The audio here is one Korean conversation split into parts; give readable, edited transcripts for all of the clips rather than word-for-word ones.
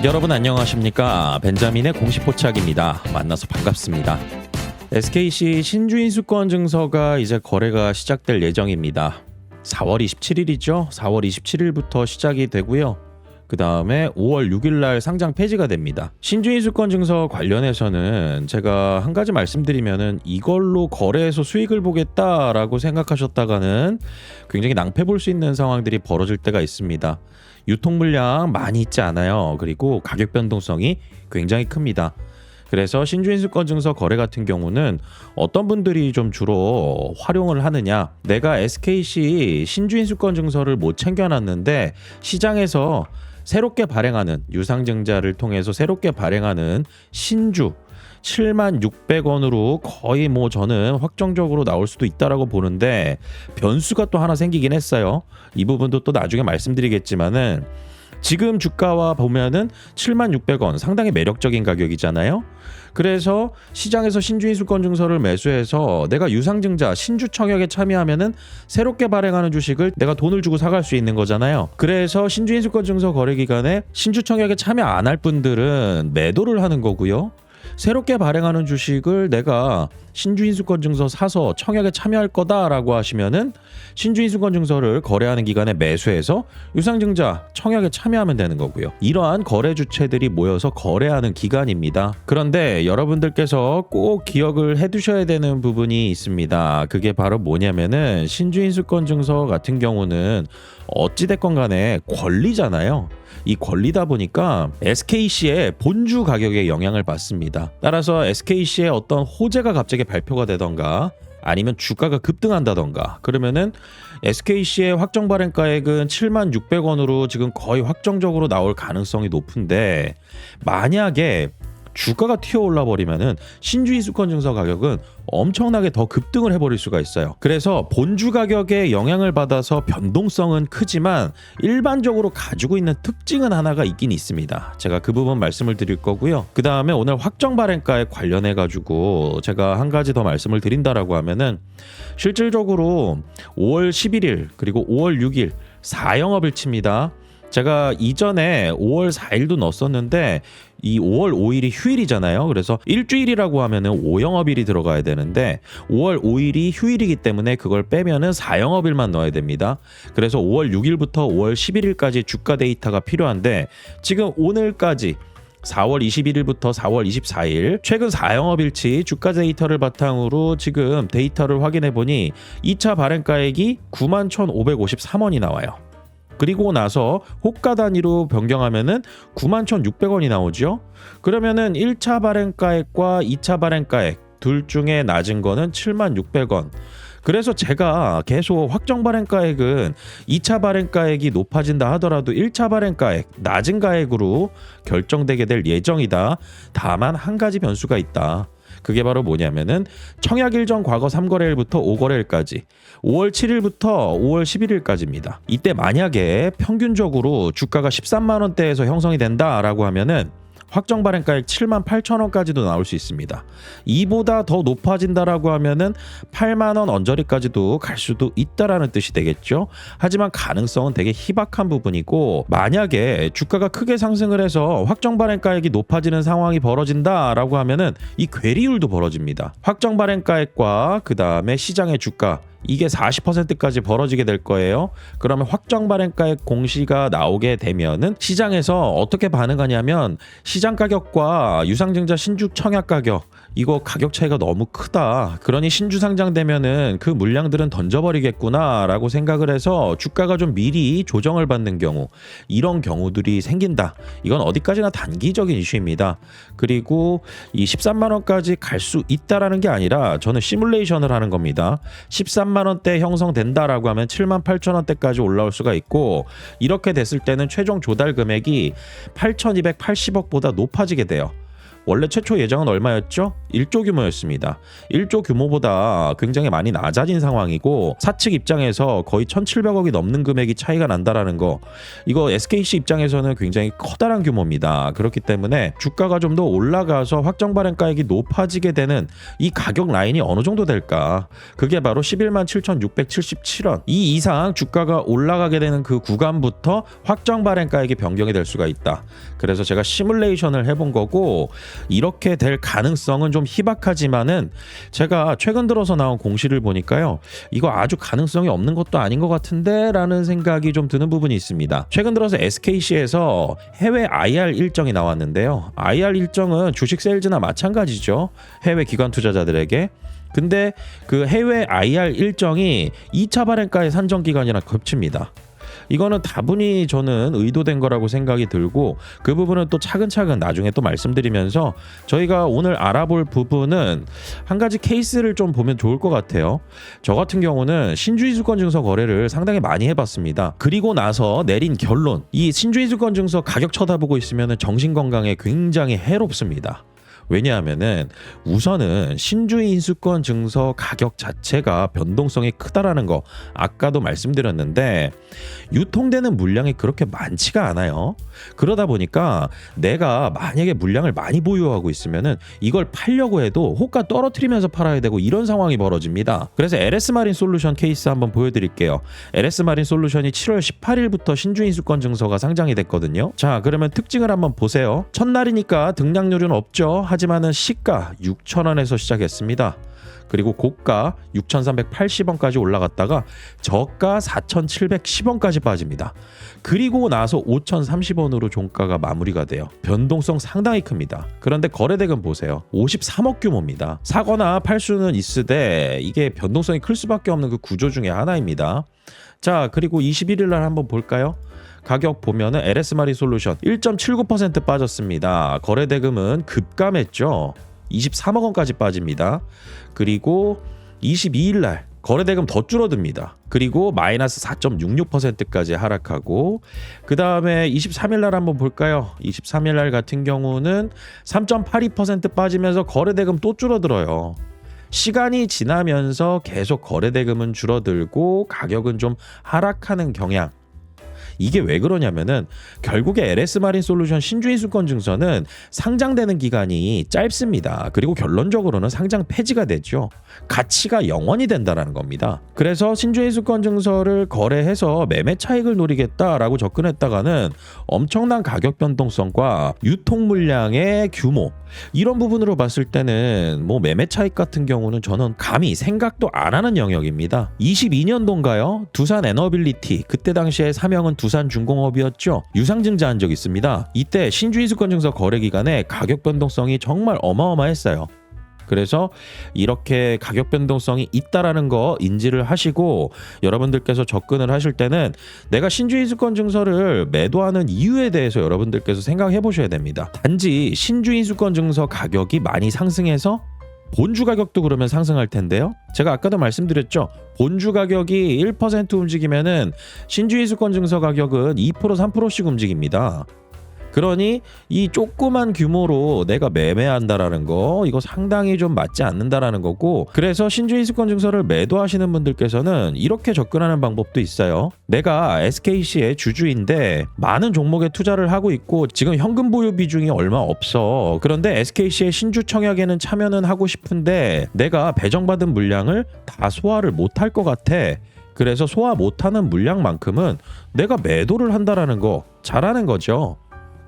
여러분 안녕하십니까? 벤자민의 공식 포착입니다. 만나서 반갑습니다. SKC 신주인수권 증서가 이제 거래가 시작될 예정입니다. 4월 27일이죠. 4월 27일부터 시작이 되고요. 그 다음에 5월 6일 날 상장 폐지가 됩니다. 신주인수권 증서 관련해서는 제가 한 가지 말씀드리면은 이걸로 거래해서 수익을 보겠다라고 생각하셨다가는 굉장히 낭패 볼 수 있는 상황들이 벌어질 때가 있습니다. 유통 물량 많이 있지 않아요. 그리고 가격 변동성이 굉장히 큽니다. 그래서 신주인수권 증서 거래 같은 경우는 어떤 분들이 좀 주로 활용을 하느냐, 내가 SKC 신주인수권 증서를 못 챙겨놨는데 시장에서 새롭게 발행하는 유상증자를 통해서 새롭게 발행하는 신주 76,600원으로 거의 저는 확정적으로 나올 수도 있다라고 보는데 변수가 또 하나 생기긴 했어요. 이 부분도 또 나중에 말씀드리겠지만은 지금 주가와 보면은 76,600원 상당히 매력적인 가격이잖아요. 그래서 시장에서 신주인수권 증서를 매수해서 내가 유상증자 신주 청약에 참여하면은 새롭게 발행하는 주식을 내가 돈을 주고 사갈 수 있는 거잖아요. 그래서 신주인수권 증서 거래 기간에 신주 청약에 참여 안 할 분들은 매도를 하는 거고요. 새롭게 발행하는 주식을 내가 신주인수권 증서 사서 청약에 참여할 거다라고 하시면은 신주인수권 증서를 거래하는 기간에 매수해서 유상증자 청약에 참여하면 되는 거고요. 이러한 거래 주체들이 모여서 거래하는 기간입니다. 그런데 여러분들께서 꼭 기억을 해두셔야 되는 부분이 있습니다. 그게 바로 뭐냐면은 신주인수권 증서 같은 경우는 어찌됐건 간에 권리잖아요. 이 권리다 보니까 SKC의 본주 가격에 영향을 받습니다. 따라서 SKC의 어떤 호재가 갑자기 발표가 되던가 아니면 주가가 급등한다던가 그러면은 SKC의 확정 발행가액은 76,600원으로 지금 거의 확정적으로 나올 가능성이 높은데 만약에 주가가 튀어올라 버리면은 신주인수권 증서 가격은 엄청나게 더 급등을 해버릴 수가 있어요. 그래서 본주 가격에 영향을 받아서 변동성은 크지만 일반적으로 가지고 있는 특징은 하나가 있긴 있습니다. 제가 그 부분 말씀을 드릴 거고요. 그 다음에 오늘 확정 발행가에 관련해 가지고 제가 한 가지 더 말씀을 드린다라고 하면은 실질적으로 5월 11일 그리고 5월 6일 4영업을 칩니다. 제가 이전에 5월 4일도 넣었었는데 이 5월 5일이 휴일이잖아요. 그래서 일주일이라고 하면은 5영업일이 들어가야 되는데 5월 5일이 휴일이기 때문에 그걸 빼면은 4영업일만 넣어야 됩니다. 그래서 5월 6일부터 5월 11일까지 주가 데이터가 필요한데 지금 오늘까지 4월 21일부터 4월 24일 최근 4영업일치 주가 데이터를 바탕으로 지금 데이터를 확인해 보니 2차 발행가액이 91,553원이 나와요. 그리고 나서 호가 단위로 변경하면은 91,600원이 나오죠. 그러면은 1차 발행가액과 2차 발행가액 둘 중에 낮은 거는 76,600원. 그래서 제가 계속 확정 발행가액은 2차 발행가액이 높아진다 하더라도 1차 발행가액 낮은 가액으로 결정되게 될 예정이다. 다만 한 가지 변수가 있다. 그게 바로 뭐냐면은 청약 일정 과거 3거래일부터 5거래일까지 5월 7일부터 5월 11일까지입니다. 이때 만약에 평균적으로 주가가 13만 원대에서 형성이 된다라고 하면은 확정 발행가액 78,000원까지도 나올 수 있습니다. 이보다 더 높아진다라고 하면은 8만 원 언저리까지도 갈 수도 있다라는 뜻이 되겠죠. 하지만 가능성은 되게 희박한 부분이고 만약에 주가가 크게 상승을 해서 확정 발행가액이 높아지는 상황이 벌어진다라고 하면은 이 괴리율도 벌어집니다. 확정 발행가액과 그 다음에 시장의 주가 이게 40%까지 벌어지게 될 거예요. 그러면 확정 발행가액 공시가 나오게 되면은 시장에서 어떻게 반응하냐면 시장 가격과 유상증자 신주 청약 가격 이거 가격 차이가 너무 크다. 그러니 신주 상장되면은 그 물량들은 던져버리겠구나라고 생각을 해서 주가가 좀 미리 조정을 받는 경우 이런 경우들이 생긴다. 이건 어디까지나 단기적인 이슈입니다. 그리고 이 13만 원까지 갈 수 있다라는 게 아니라 저는 시뮬레이션을 하는 겁니다. 13만 원대 형성된다라고 하면 78,000원대까지 올라올 수가 있고 이렇게 됐을 때는 최종 조달 금액이 8,280억보다 높아지게 돼요. 원래 최초 예정은 얼마였죠? 1조 규모였습니다. 1조 규모보다 굉장히 많이 낮아진 상황이고 사측 입장에서 거의 1,700억이 넘는 금액이 차이가 난다라는 거, 이거 SKC 입장에서는 굉장히 커다란 규모입니다. 그렇기 때문에 주가가 좀 더 올라가서 확정 발행가액이 높아지게 되는 이 가격 라인이 어느 정도 될까? 그게 바로 117,677원. 이 이상 주가가 올라가게 되는 그 구간부터 확정 발행가액이 변경이 될 수가 있다. 그래서 제가 시뮬레이션을 해본 거고, 이렇게 될 가능성은 좀 희박하지만은 제가 최근 들어서 나온 공시를 보니까요, 이거 아주 가능성이 없는 것도 아닌 것 같은데 라는 생각이 좀 드는 부분이 있습니다. 최근 들어서 SKC에서 해외 IR 일정이 나왔는데요. IR 일정은 주식 세일즈나 마찬가지죠. 해외 기관 투자자들에게. 근데 그 해외 IR 일정이 2차 발행가의 산정 기간이랑 겹칩니다. 이거는 다분히 저는 의도된 거라고 생각이 들고, 그 부분은 또 차근차근 나중에 또 말씀드리면서 저희가 오늘 알아볼 부분은 한 가지 케이스를 좀 보면 좋을 것 같아요. 저 같은 경우는 신주의주권 증서 거래를 상당히 많이 해봤습니다. 그리고 나서 내린 결론, 이 신주의주권 증서 가격 쳐다보고 있으면 정신건강에 굉장히 해롭습니다. 왜냐하면은 우선은 신주의 인수권 증서 가격 자체가 변동성이 크다라는 거 아까도 말씀드렸는데, 유통되는 물량이 그렇게 많지가 않아요. 그러다 보니까 내가 만약에 물량을 많이 보유하고 있으면은 이걸 팔려고 해도 호가 떨어뜨리면서 팔아야 되고 이런 상황이 벌어집니다. 그래서 LS마린 솔루션 케이스 한번 보여드릴게요. LS마린 솔루션이 7월 18일부터 신주의 인수권 증서가 상장이 됐거든요. 자, 그러면 특징을 한번 보세요. 첫날이니까 등락률은 없죠. 하지만은 시가 6,000원에서 시작했습니다. 그리고 고가 6,380원까지 올라갔다가 저가 4,710원까지 빠집니다. 그리고 나서 5,030원으로 종가가 마무리가 돼요. 변동성 상당히 큽니다. 그런데 거래대금 보세요. 53억 규모입니다. 사거나 팔 수는 있으되 이게 변동성이 클 수밖에 없는 그 구조 중에 하나입니다. 자, 그리고 21일 날 한번 볼까요? 가격 보면은 LS마린 솔루션 1.79% 빠졌습니다. 거래대금은 급감했죠. 23억 원까지 빠집니다. 그리고 22일 날 거래대금 더 줄어듭니다. 그리고 마이너스 4.66%까지 하락하고, 그 다음에 23일 날 한번 볼까요? 23일 날 같은 경우는 3.82% 빠지면서 거래대금 또 줄어들어요. 시간이 지나면서 계속 거래대금은 줄어들고 가격은 좀 하락하는 경향. 이게 왜 그러냐면은 결국에 LS마린 솔루션 신주인수권 증서는 상장되는 기간이 짧습니다. 그리고 결론적으로는 상장 폐지가 되죠. 가치가 영원이 된다라는 겁니다. 그래서 신주인수권 증서를 거래해서 매매 차익을 노리겠다라고 접근했다가는 엄청난 가격 변동성과 유통 물량의 규모, 이런 부분으로 봤을 때는 뭐 매매 차익 같은 경우는 저는 감히 생각도 안 하는 영역입니다. 22년도인가요? 두산 에너빌리티, 그때 당시에 사명은 두산중공업이었죠. 유상증자 한 적이 있습니다. 이때 신주인수권 증서 거래 기간에 가격 변동성이 정말 어마어마했어요. 그래서 이렇게 가격 변동성이 있다라는 거 인지를 하시고 여러분들께서 접근을 하실 때는 내가 신주인수권 증서를 매도하는 이유에 대해서 여러분들께서 생각해 보셔야 됩니다. 단지 신주인수권 증서 가격이 많이 상승해서 본주 가격도 그러면 상승할 텐데요. 제가 아까도 말씀드렸죠. 본주 가격이 1% 움직이면은 신주인수권 증서 가격은 2% 3%씩 움직입니다. 그러니 이 조그만 규모로 내가 매매한다라는 거, 이거 상당히 좀 맞지 않는다라는 거고, 그래서 신주인수권 증서를 매도하시는 분들께서는 이렇게 접근하는 방법도 있어요. 내가 SKC의 주주인데 많은 종목에 투자를 하고 있고 지금 현금 보유 비중이 얼마 없어. 그런데 SKC의 신주 청약에는 참여는 하고 싶은데 내가 배정받은 물량을 다 소화를 못할 것 같아. 그래서 소화 못하는 물량만큼은 내가 매도를 한다라는 거, 잘하는 거죠.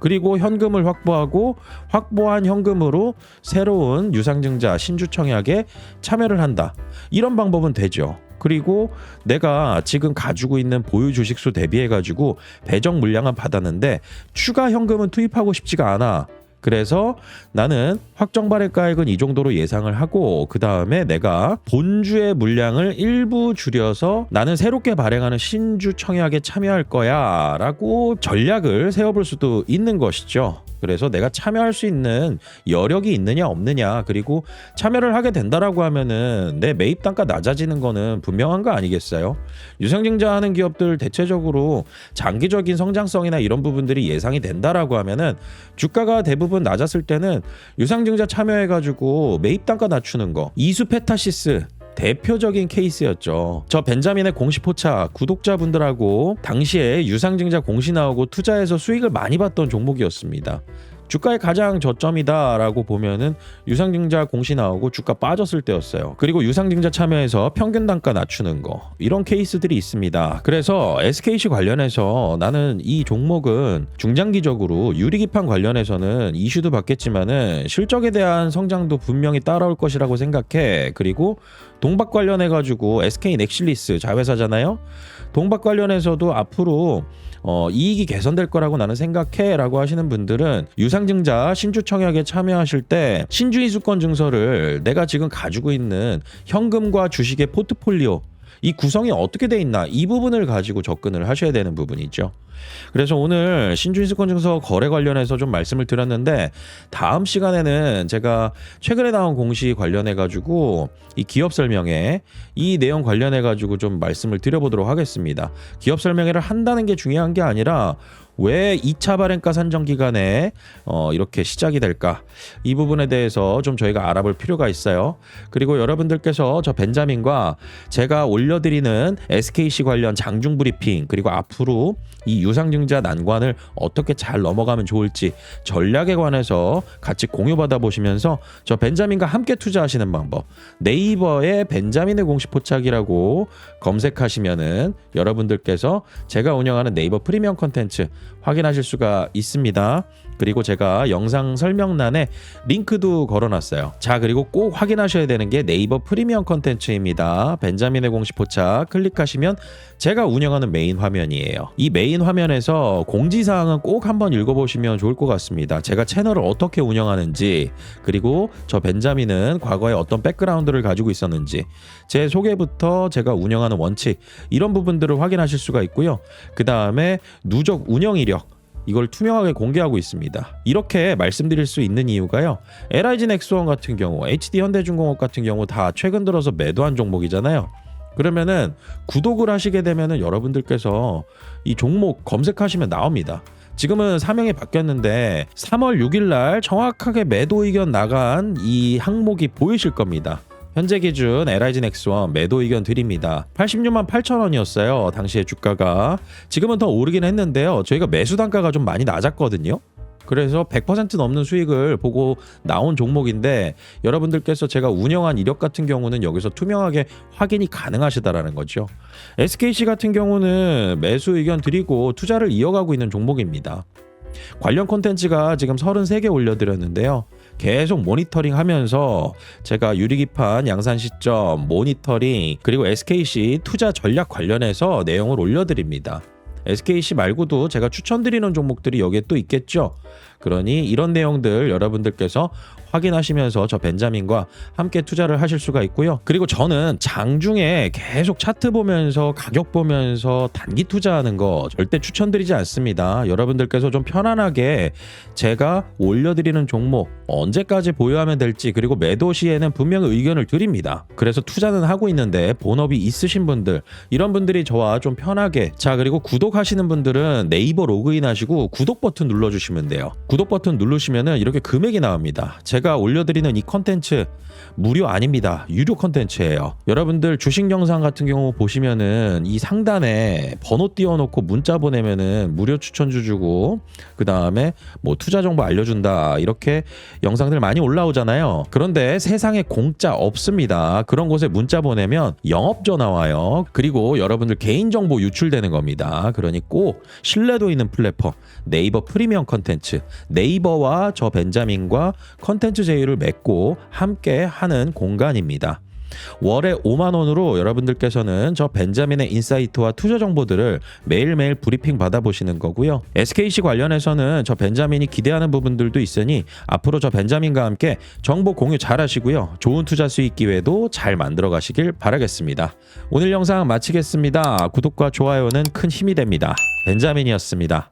그리고 현금을 확보하고 확보한 현금으로 새로운 유상증자 신주청약에 참여를 한다. 이런 방법은 되죠. 그리고 내가 지금 가지고 있는 보유 주식수 대비해 가지고 배정 물량은 받았는데 추가 현금은 투입하고 싶지가 않아. 그래서 나는 확정 발행가액은 이 정도로 예상을 하고 그 다음에 내가 본주의 물량을 일부 줄여서 나는 새롭게 발행하는 신주 청약에 참여할 거야 라고 전략을 세워볼 수도 있는 것이죠. 그래서 내가 참여할 수 있는 여력이 있느냐 없느냐, 그리고 참여를 하게 된다라고 하면은 내 매입 단가 낮아지는 거는 분명한 거 아니겠어요? 유상증자 하는 기업들 대체적으로 장기적인 성장성이나 이런 부분들이 예상이 된다라고 하면은 주가가 대부분 낮았을 때는 유상증자 참여해가지고 매입 단가 낮추는 거, 이수페타시스 대표적인 케이스였죠. 저 벤자민의 공시 포착 구독자분들하고 당시에 유상증자 공시 나오고 투자해서 수익을 많이 봤던 종목이었습니다. 주가의 가장 저점이다라고 보면은 유상증자 공시 나오고 주가 빠졌을 때였어요. 그리고 유상증자 참여해서 평균 단가 낮추는 거, 이런 케이스들이 있습니다. 그래서 SKC 관련해서 나는 이 종목은 중장기적으로 유리기판 관련해서는 이슈도 받겠지만은 실적에 대한 성장도 분명히 따라올 것이라고 생각해. 그리고 동박 관련해 가지고 SK 넥실리스 자회사잖아요. 동박 관련해서도 앞으로 이익이 개선될 거라고 나는 생각해 라고 하시는 분들은 유상증자 신주 청약에 참여하실 때 신주인수권 증서를 내가 지금 가지고 있는 현금과 주식의 포트폴리오, 이 구성이 어떻게 돼 있나, 이 부분을 가지고 접근을 하셔야 되는 부분이죠. 그래서 오늘 신주인수권 증서 거래 관련해서 좀 말씀을 드렸는데, 다음 시간에는 제가 최근에 나온 공시 관련해 가지고 이 기업 설명회, 이 내용 관련해 가지고 좀 말씀을 드려보도록 하겠습니다. 기업 설명회를 한다는 게 중요한 게 아니라 왜 2차 발행가 산정 기간에 이렇게 시작이 될까, 이 부분에 대해서 좀 저희가 알아볼 필요가 있어요. 그리고 여러분들께서 저 벤자민과 제가 올려드리는 SKC 관련 장중 브리핑, 그리고 앞으로 이 유상증자 난관을 어떻게 잘 넘어가면 좋을지 전략에 관해서 같이 공유받아 보시면서 저 벤자민과 함께 투자하시는 방법, 네이버에 벤자민의 공식 포착이라고 검색하시면은 여러분들께서 제가 운영하는 네이버 프리미엄 컨텐츠 확인하실 수가 있습니다. 그리고 제가 영상 설명란에 링크도 걸어놨어요. 자, 그리고 꼭 확인하셔야 되는 게 네이버 프리미엄 컨텐츠입니다. 벤자민의 공식 포착 클릭하시면 제가 운영하는 메인 화면이에요. 이 메인 화면에서 공지사항은 꼭 한번 읽어보시면 좋을 것 같습니다. 제가 채널을 어떻게 운영하는지, 그리고 저 벤자민은 과거에 어떤 백그라운드를 가지고 있었는지, 제 소개부터 제가 운영하는 원칙, 이런 부분들을 확인하실 수가 있고요. 그 다음에 누적 운영 이력, 이걸 투명하게 공개하고 있습니다. 이렇게 말씀드릴 수 있는 이유가요, LIG 넥스원 같은 경우, HD 현대중공업 같은 경우 다 최근 들어서 매도한 종목이잖아요. 그러면은 구독을 하시게 되면은 여러분들께서 이 종목 검색하시면 나옵니다. 지금은 사명이 바뀌었는데 3월 6일 날 정확하게 매도 의견 나간 이 항목이 보이실 겁니다. 현재 기준 LIG 넥스원 매도 의견 드립니다. 86만 8천 원이었어요. 당시에 주가가. 지금은 더 오르긴 했는데요. 저희가 매수 단가가 좀 많이 낮았거든요. 그래서 100% 넘는 수익을 보고 나온 종목인데, 여러분들께서 제가 운영한 이력 같은 경우는 여기서 투명하게 확인이 가능하시다라는 거죠. SKC 같은 경우는 매수 의견 드리고 투자를 이어가고 있는 종목입니다. 관련 콘텐츠가 지금 33개 올려드렸는데요. 계속 모니터링 하면서 제가 유리기판 양산 시점, 모니터링, 그리고 SKC 투자 전략 관련해서 내용을 올려드립니다. SKC 말고도 제가 추천드리는 종목들이 여기에 또 있겠죠. 그러니 이런 내용들 여러분들께서 확인하시면서 저 벤자민과 함께 투자를 하실 수가 있고요. 그리고 저는 장중에 계속 차트 보면서 가격 보면서 단기 투자하는 거 절대 추천드리지 않습니다. 여러분들께서 좀 편안하게 제가 올려드리는 종목 언제까지 보유하면 될지, 그리고 매도 시에는 분명히 의견을 드립니다. 그래서 투자는 하고 있는데 본업이 있으신 분들, 이런 분들이 저와 좀 편하게, 자, 그리고 구독하시는 분들은 네이버 로그인 하시고 구독 버튼 눌러주시면 돼요. 구독 버튼 누르시면은 이렇게 금액이 나옵니다. 제가 올려드리는 이 컨텐츠 무료 아닙니다. 유료 컨텐츠예요. 여러분들 주식 영상 같은 경우 보시면은 이 상단에 번호 띄워놓고 문자 보내면은 무료 추천주 주고, 그 다음에 뭐 투자 정보 알려준다, 이렇게 영상들 많이 올라오잖아요. 그런데 세상에 공짜 없습니다. 그런 곳에 문자 보내면 영업전화 와요. 그리고 여러분들 개인정보 유출되는 겁니다. 그러니 꼭 신뢰도 있는 플랫폼 네이버 프리미엄 컨텐츠, 네이버와 저 벤자민과 컨텐츠 제휴를 맺고 함께 하는 공간입니다. 월에 5만 원으로 여러분들께서는 저 벤자민의 인사이트와 투자 정보들을 매일매일 브리핑 받아보시는 거고요. SKC 관련해서는 저 벤자민이 기대하는 부분들도 있으니 앞으로 저 벤자민과 함께 정보 공유 잘 하시고요. 좋은 투자 수익 기회도 잘 만들어 가시길 바라겠습니다. 오늘 영상 마치겠습니다. 구독과 좋아요는 큰 힘이 됩니다. 벤자민이었습니다.